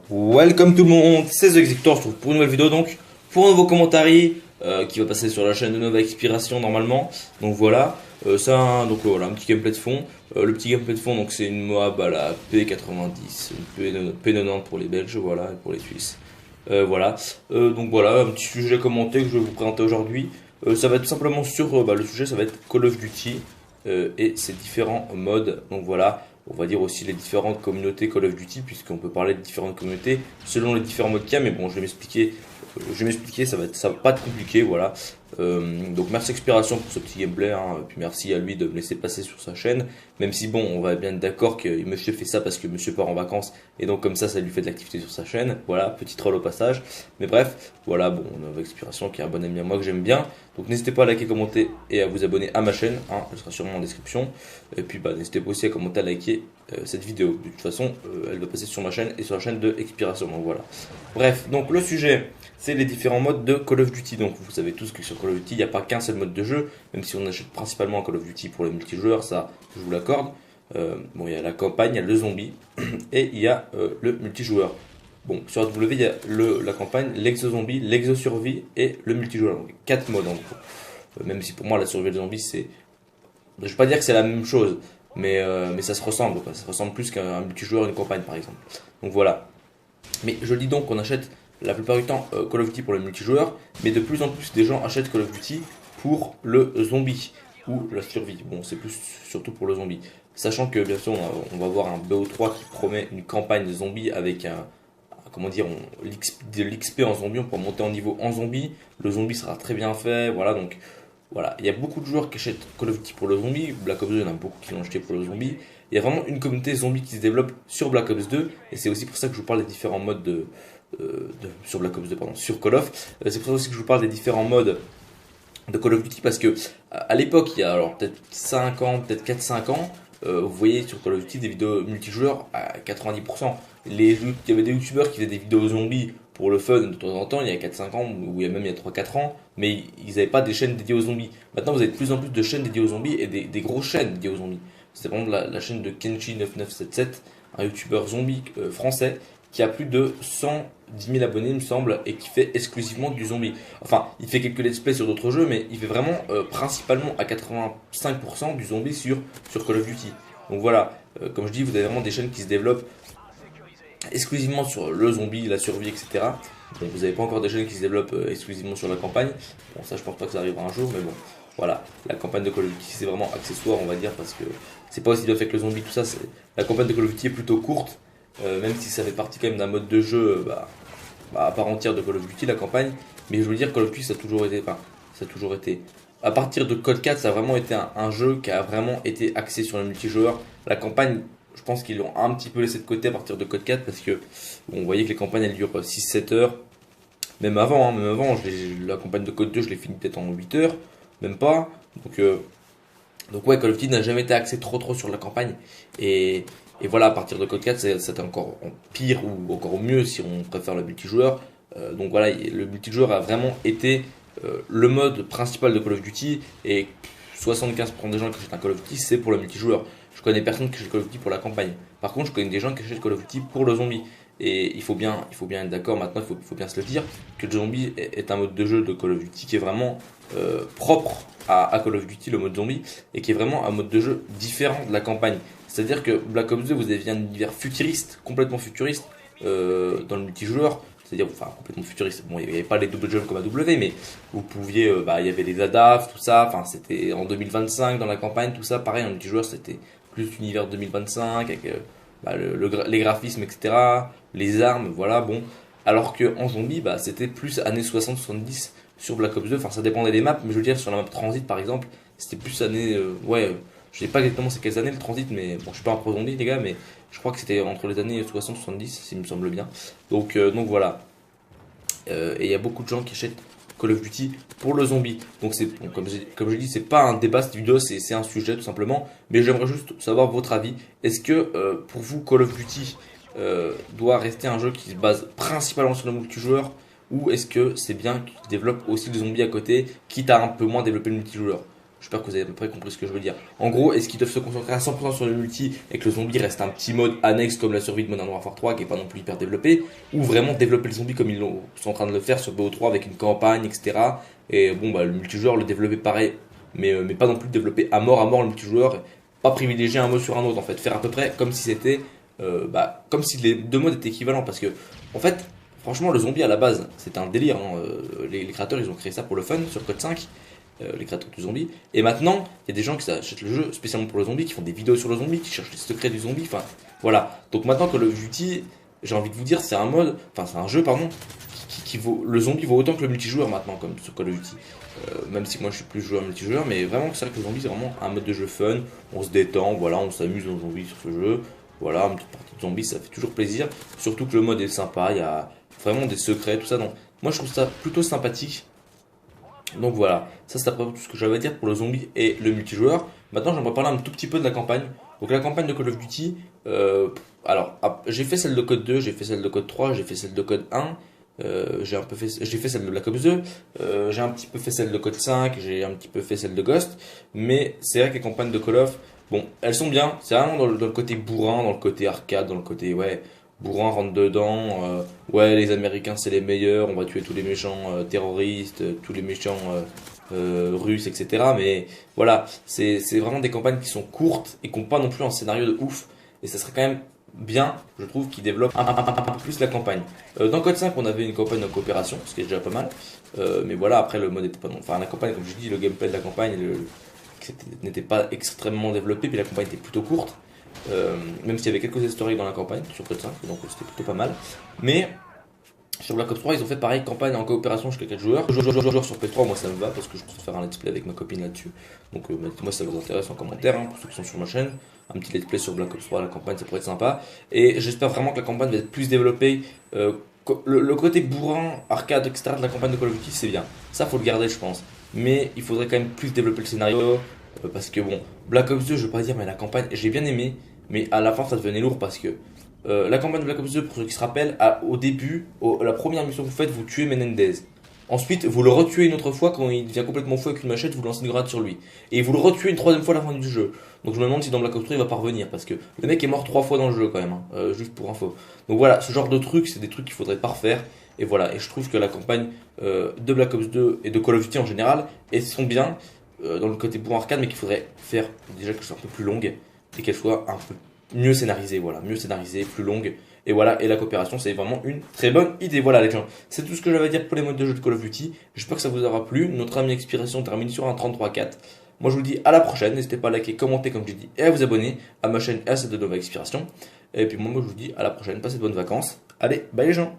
Welcome tout le monde, c'est The Executor, on se retrouve pour une nouvelle vidéo donc, pour un nouveau commentaire qui va passer sur la chaîne de Nova Expiration normalement. Donc voilà, voilà, un petit gameplay de fond. Le petit gameplay de fond, donc c'est une Moab à la P90, une P90 pour les Belges, voilà, et pour les Suisses. Voilà, donc voilà, un petit sujet commenté que je vais vous présenter aujourd'hui. Ça va être tout simplement sur, le sujet, ça va être Call of Duty et ses différents modes. Donc voilà. On va dire aussi les différentes communautés Call of Duty, puisqu'on peut parler de différentes communautés selon les différents modes qu'il y a, mais bon, je vais m'expliquer, ça va pas être compliqué, voilà. Donc merci Expiration pour ce petit gameplay, hein, puis merci à lui de me laisser passer sur sa chaîne, même si bon, on va bien être d'accord que monsieur fait ça parce que monsieur part en vacances, et donc comme ça lui fait de l'activité sur sa chaîne, voilà, petit troll au passage, mais bref, voilà, bon, on a Expiration qui est un bon ami à moi que j'aime bien, donc n'hésitez pas à liker, commenter et à vous abonner à ma chaîne, hein, elle sera sûrement en description, et puis n'hésitez pas aussi à commenter, à liker cette vidéo, de toute façon, elle va passer sur ma chaîne et sur la chaîne de Expiration, donc voilà. Bref, donc le sujet, c'est les différents modes de Call of Duty. Donc vous savez tous que sur Call of Duty, il n'y a pas qu'un seul mode de jeu, même si on achète principalement Call of Duty pour les multijoueurs, ça je vous l'accorde. Bon, il y a la campagne, il y a le zombie et il y a le multijoueur. Bon, sur AW, il y a la campagne, l'exo-zombie, l'exo-survie et le multijoueur. Donc 4 modes en gros. Même si pour moi la survie de zombie, c'est... Je ne vais pas dire que c'est la même chose, mais ça se ressemble, quoi. Ça se ressemble plus qu'un multijoueur et une campagne par exemple. Donc voilà. Mais je dis donc qu'on achète la plupart du temps Call of Duty pour le multijoueur, mais de plus en plus des gens achètent Call of Duty pour le zombie ou la survie. Bon, c'est plus surtout pour le zombie. Sachant que bien sûr on va voir un BO3 qui promet une campagne de zombie avec comment dire, de l'XP en zombie, on peut monter en niveau en zombie, le zombie sera très bien fait, voilà, donc voilà, il y a beaucoup de joueurs qui achètent Call of Duty pour le zombie, Black Ops 2 il y en a beaucoup qui l'ont acheté pour le zombie, il y a vraiment une communauté zombie qui se développe sur Black Ops 2, et c'est aussi pour ça que je vous parle des différents modes sur Black Ops 2, pardon, sur Call of. C'est pour ça aussi que je vous parle des différents modes de Call of Duty, parce que à l'époque, il y a alors peut-être 5 ans, peut-être 4-5 ans, vous voyez sur Call of Duty des vidéos multijoueurs à 90%. Il y avait des youtubeurs qui faisaient des vidéos zombies pour le fun de temps en temps, il y a 4-5 ans, ou il y a 3-4 ans, mais ils n'avaient pas des chaînes dédiées aux zombies. Maintenant, vous avez de plus en plus de chaînes dédiées aux zombies et des grosses chaînes dédiées aux zombies. C'est par exemple la chaîne de Kenshi9977, un youtubeur zombie français qui a plus de 110 000 abonnés, il me semble, et qui fait exclusivement du zombie. Enfin, il fait quelques let's play sur d'autres jeux, mais il fait vraiment principalement à 85% du zombie sur Call of Duty. Donc voilà, comme je dis, vous avez vraiment des chaînes qui se développent exclusivement sur le zombie, la survie, etc. Donc vous n'avez pas encore des chaînes qui se développent exclusivement sur la campagne. Bon, ça, je pense pas que ça arrivera un jour, mais bon, voilà. La campagne de Call of Duty, c'est vraiment accessoire, on va dire, parce que c'est pas aussi bien fait que le zombie, tout ça. La campagne de Call of Duty est plutôt courte. Même si ça fait partie quand même d'un mode de jeu à part entière de Call of Duty, la campagne. Mais je veux dire, Call of Duty, ça a toujours été, à partir de Code 4, ça a vraiment été un jeu qui a vraiment été axé sur le multijoueur. La campagne, je pense qu'ils l'ont un petit peu laissé de côté à partir de Code 4 parce que bon, on voyait que les campagnes elles durent 6-7 heures. Même avant, la campagne de Code 2, je l'ai fini peut-être en 8 heures, même pas. Donc ouais, Call of Duty n'a jamais été axé trop sur la campagne. Et voilà, à partir de Code 4, c'était encore pire ou encore mieux si on préfère le multijoueur. Donc voilà, le multijoueur a vraiment été le mode principal de Call of Duty. Et 75% des gens qui achètent un Call of Duty, c'est pour le multijoueur. Je connais personne qui achète Call of Duty pour la campagne. Par contre, je connais des gens qui achètent Call of Duty pour le zombie. Et il faut bien être d'accord maintenant, il faut bien se le dire, que le zombie est un mode de jeu de Call of Duty qui est vraiment propre à Call of Duty, le mode zombie, et qui est vraiment un mode de jeu différent de la campagne. C'est-à-dire que Black Ops 2, vous avez un univers futuriste, complètement futuriste, dans le multijoueur. C'est-à-dire, enfin, complètement futuriste. Bon, il n'y avait pas les double jump comme à W, mais vous pouviez, il y avait les ADAF, tout ça. Enfin, c'était en 2025 dans la campagne, tout ça. Pareil, en multijoueur, c'était plus univers 2025 avec les graphismes, etc. Les armes, voilà, bon. Alors que en zombie, c'était plus années 60-70 sur Black Ops 2. Enfin, ça dépendait des maps, mais je veux dire, sur la map Transit, par exemple, c'était plus années, je sais pas exactement c'est quelles années le transit, mais bon, je suis pas un pro zombie les gars, mais je crois que c'était entre les années 60-70, s'il me semble bien. Donc voilà. Et il y a beaucoup de gens qui achètent Call of Duty pour le zombie. Donc c'est bon, comme je dis, c'est pas un débat cette vidéo, c'est un sujet tout simplement. Mais j'aimerais juste savoir votre avis. Est-ce que pour vous Call of Duty doit rester un jeu qui se base principalement sur le multijoueur, ou est-ce que c'est bien qu'il développe aussi le zombie à côté, quitte à un peu moins développer le multijoueur? J'espère que vous avez à peu près compris ce que je veux dire. En gros, est-ce qu'ils doivent se concentrer à 100% sur le multi et que le zombie reste un petit mode annexe comme la survie de Modern Warfare 3 qui est pas non plus hyper développé, ou vraiment développer le zombie comme sont en train de le faire sur BO3 avec une campagne, etc. Et bon, bah, le multijoueur, le développer pareil, mais pas non plus développer à mort le multijoueur, pas privilégier un mode sur un autre en fait, faire à peu près comme si c'était, comme si les deux modes étaient équivalents parce que, en fait, franchement, le zombie à la base, c'était un délire. Hein. Les créateurs, ils ont créé ça pour le fun sur Code 5, les créateurs du zombie. Et maintenant, il y a des gens qui achètent le jeu spécialement pour le zombie, qui font des vidéos sur le zombie, qui cherchent les secrets du zombie. Enfin, voilà. Donc maintenant, Call of Duty, j'ai envie de vous dire, c'est un mode, enfin, c'est un jeu, pardon, qui vaut, le zombie vaut autant que le multijoueur maintenant, comme sur Call of Duty. Même si moi je suis plus joueur multijoueur, mais vraiment, c'est vrai que le zombie, c'est vraiment un mode de jeu fun. On se détend, voilà, on s'amuse dans le zombie sur ce jeu. Voilà, une petite partie de zombie, ça fait toujours plaisir. Surtout que le mode est sympa, il y a vraiment des secrets, tout ça. Donc, moi je trouve ça plutôt sympathique. Donc voilà, ça c'est à peu près tout ce que j'avais à dire pour le zombie et le multijoueur. Maintenant j'aimerais parler un tout petit peu de la campagne. Donc la campagne de Call of Duty, j'ai fait celle de Code 2, j'ai fait celle de Code 3, j'ai fait celle de Code 1. J'ai fait celle de Black Ops 2, j'ai un petit peu fait celle de Code 5, j'ai un petit peu fait celle de Ghost, mais c'est vrai que les campagnes de Call of, bon, elles sont bien, c'est vraiment dans le côté bourrin, dans le côté arcade, dans le côté, ouais, bourrin rentre dedans, ouais, les Américains c'est les meilleurs, on va tuer tous les méchants terroristes, tous les méchants russes, etc. Mais voilà, c'est vraiment des campagnes qui sont courtes et qui n'ont pas non plus un scénario de ouf, et ça serait quand même bien, je trouve, qui développe un peu plus la campagne. Dans Code 5, on avait une campagne en coopération, ce qui est déjà pas mal. Mais voilà, après, le mode était pas non. Enfin, la campagne, comme je dis, le gameplay de la campagne n'était pas extrêmement développé, puis la campagne était plutôt courte. Même s'il y avait quelques historiques dans la campagne sur Code 5, donc c'était plutôt pas mal. Mais sur Black Ops 3, ils ont fait pareil, campagne en coopération jusqu'à 4 joueurs. Joueurs sur P3, moi ça me va parce que je préfère faire un let's play avec ma copine là-dessus. Donc dites-moi si ça vous intéresse en commentaire, hein, pour ceux qui sont sur ma chaîne. Un petit let's play sur Black Ops 3, la campagne, ça pourrait être sympa. Et j'espère vraiment que la campagne va être plus développée. Le côté bourrin, arcade, etc. de la campagne de Call of Duty, c'est bien. Ça, faut le garder, je pense. Mais il faudrait quand même plus développer le scénario. Parce que bon, Black Ops 2, je veux pas dire, mais la campagne, j'ai bien aimé. Mais à la fin, ça devenait lourd parce que la campagne de Black Ops 2, pour ceux qui se rappellent, au début, la première mission que vous faites, vous tuez Menendez. Ensuite, vous le retuez une autre fois quand il devient complètement fou avec une machette, vous lancez une grenade sur lui. Et vous le retuez une troisième fois à la fin du jeu. Donc je me demande si dans Black Ops 3 il va parvenir parce que le mec est mort 3 fois dans le jeu quand même, hein, juste pour info. Donc voilà, ce genre de trucs, c'est des trucs qu'il faudrait pas refaire. Et voilà, et je trouve que la campagne de Black Ops 2 et de Call of Duty en général, elles sont bien dans le côté bon arcade, mais qu'il faudrait faire déjà qu'elles soient un peu plus longues et qu'elles soient un peu mieux scénarisées, voilà, mieux scénarisées, plus longues. Et voilà, et la coopération, c'est vraiment une très bonne idée. Voilà les gens, c'est tout ce que j'avais à dire pour les modes de jeu de Call of Duty. J'espère que ça vous aura plu. Notre ami expiration termine sur un 33-4. Moi je vous dis à la prochaine, n'hésitez pas à liker, commenter comme j'ai dit, et à vous abonner à ma chaîne et à celle de Nova Expiration. Et puis moi je vous dis à la prochaine, passez de bonnes vacances. Allez, bye les gens.